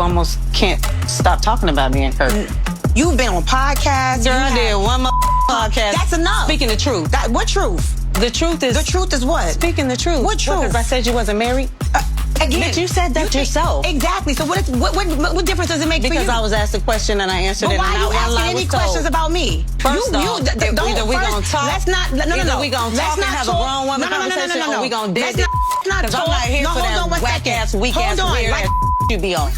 almost can't stop talking about me in Kirk. You've been on podcasts. Girl, I did one more podcast. That's enough. Speaking the truth. What truth? The truth is... The truth is what? Speaking the truth. What truth? Because I said you wasn't married? Again. But you said that yourself. Exactly. So what difference does it make for you? Because I was asked a question and I answered it. But why are you asking any questions about me? First off, either we gonna talk. Let's not. No. Either we gonna talk and have a grown woman conversation, or we gonna dig it. Because I'm not here for that whack ass, weak ass, weird ass you be on.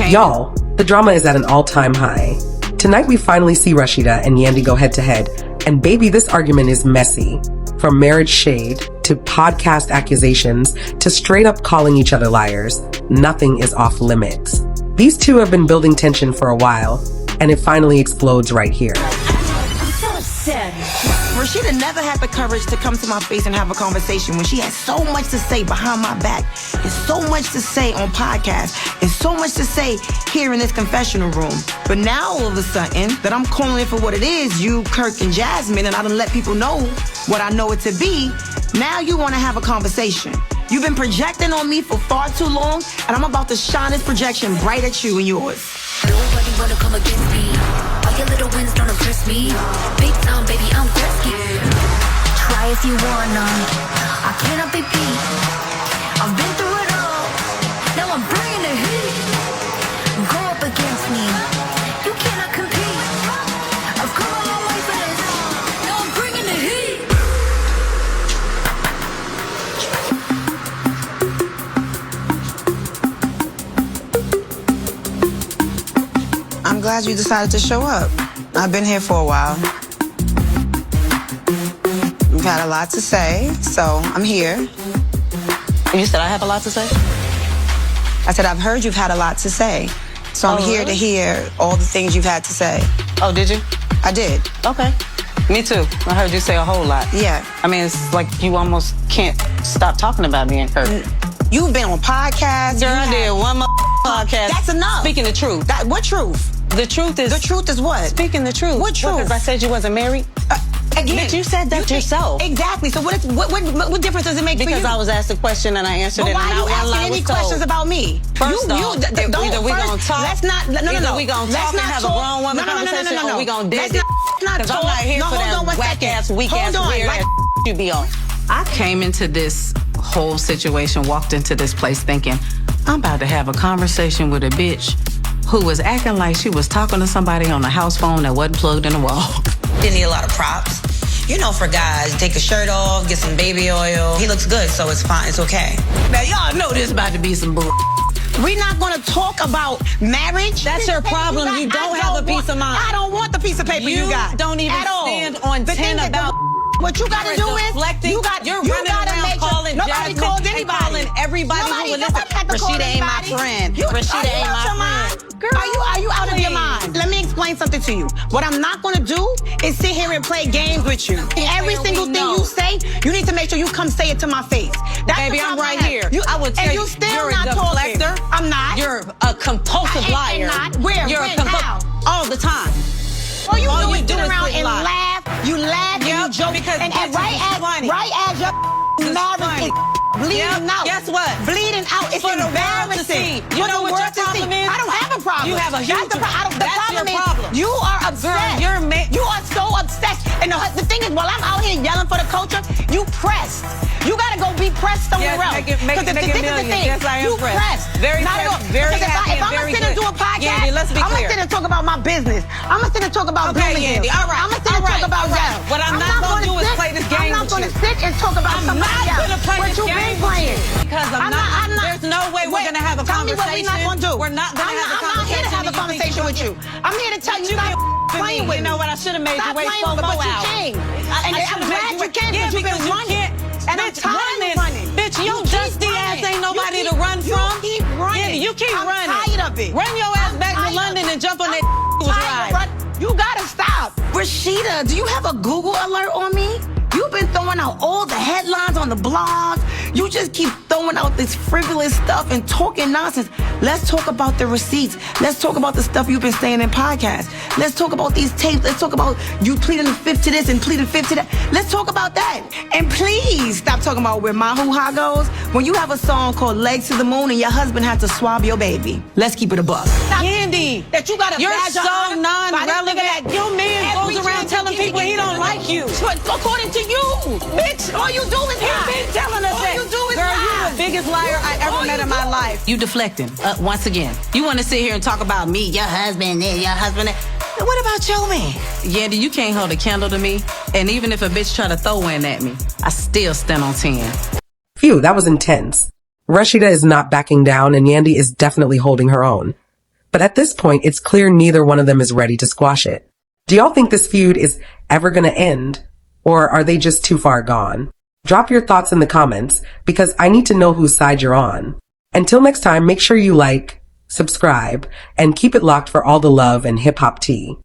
Y'all, the drama is at an all-time high. Tonight we finally see Rasheeda and Yandy go head-to-head. And baby, this argument is messy. From marriage shade, to podcast accusations, to straight up calling each other liars, nothing is off limits. These two have been building tension for a while, and it finally explodes right here. So sad. Rasheeda never had the courage to come to my face and have a conversation when she had so much to say behind my back, and so much to say on podcasts, and so much to say here in this confessional room. But now all of a sudden, that I'm calling it for what it is, you, Kirk, and Jasmine, and I done let people know what I know it to be, now you want to have a conversation. You've been projecting on me for far too long, and I'm about to shine this projection right at you and yours. Nobody wanna come against me. All your little wins don't impress me. Big time, baby, I'm thirsty. Try if you wanna. I cannot be beat. I've been through it all. Now I'm bringing the heat. Go up against me. You cannot compete. I've come a long way for this. Now I'm bringing the heat. I'm glad you decided to show up. I've been here for a while. You've had a lot to say, so I'm here. You said I have a lot to say? I said I've heard you've had a lot to say, so I'm here to hear all the things you've had to say. Oh, did you? I did. Okay. Me too. I heard you say a whole lot. Yeah. I mean, it's like you almost can't stop talking about me in Kirk. You've been on podcasts. Girl, I did one more podcast. That's enough. Speaking the truth. What truth? The truth is... The truth is what? Speaking the truth. What truth? Because I said you wasn't married? Again. But you said that yourself. Exactly. So what difference does it make for you? Because I was asked a question and I answered it. But why are you asking any questions about me? First off, either we gonna talk. Let's not. No. Either we gonna talk and have a grown woman conversation, or we gonna dig it. Because I'm not here for that whack ass, weak ass, weird ass you be on. I came into this whole situation, walked into this place thinking, I'm about to have a conversation with a bitch who was acting like she was talking to somebody on a house phone that wasn't plugged in the wall. Didn't need a lot of props. You know, for guys, take a shirt off, get some baby oil. He looks good, so it's fine, it's okay. Now, y'all know this about to be some bull. We're not gonna talk about marriage. That's your problem. You don't have a piece of mind. I don't want the piece of paper you got. You don't even stand on 10 about... What you gotta do is, you're running around calling nobody called anybody. Calling everybody who would listen. Rasheeda ain't my friend. Rasheeda ain't my friend. Girl, are you out of your mind? Let me explain something to you. What I'm not gonna do is sit here and play games with you. Every single thing you say, you need to make sure you come say it to my face. Baby, I'm right here. I would tell you, you're a deflector. I'm not. You're a compulsive liar. Where? You're How? All the time. All you do is sit around and laugh. You laugh and you joke. Because and right as your marriage is bleeding out. Guess what? Bleeding out. It's embarrassing. You know what your problem is? I don't have a problem. You have a huge problem. That's your problem. You are obsessed. Girl, you are so obsessed. And the thing is, while I'm out here yelling for the culture, you pressed. You gotta go be pressed somewhere else. Make it million. Yes, I am pressed. Very happy and very good. If I'm gonna sit and do a podcast, Yandy, let's be clear. I'm gonna sit and talk about my business. I'm gonna sit and talk about Yandy, all right. I'm gonna sit and talk about that. What I'm not gonna do is play this game with you. I'm not gonna sit and talk about somebody else. I'm not gonna play this game with you. Because I'm not. There's no way we're gonna have a conversation. Tell me what we're not gonna do. We're not gonna have a conversation. I'm not here to have a conversation with you. I'm here to tell you stop playing with me. You know what? I should have made you wait 4 more hours. But you came. And I'm glad you came because you've been running. And I'm tired of running. Bitch, you dusty ass ain't nobody to run from. You keep running. You keep running. I'm tired of it. Run your ass back to London and jump on that ride. You gotta stop. Rasheeda, do you have a Google alert on me? You've been throwing out all the headlines on the blogs. You just keep throwing throwing out this frivolous stuff and talking nonsense. Let's talk about the receipts. Let's talk about the stuff you've been saying in podcasts. Let's talk about these tapes. Let's talk about you pleading the fifth to this and pleading fifth to that. Let's talk about that. And please stop talking about where my hoo-ha goes when you have a song called Legs to the Moon and your husband had to swab your baby. Let's keep it a buck. Yandy, that you got a you're badge so on non-relevant. Your man goes around telling people he don't like you. But according to you, bitch, all you do is You've been telling us all that. you do is Girl, lie. you're the biggest liar I ever met in my life. You deflecting. Once again. You want to sit here and talk about me, your husband, your husband. What about your man? Yandy, you can't hold a candle to me. And even if a bitch try to throw one at me, I still stand on 10. Phew, that was intense. Rasheeda is not backing down and Yandy is definitely holding her own. But at this point, it's clear neither one of them is ready to squash it. Do y'all think this feud is ever gonna end? Or are they just too far gone? Drop your thoughts in the comments because I need to know whose side you're on. Until next time, make sure you like, subscribe, and keep it locked for all the love and hip hop tea.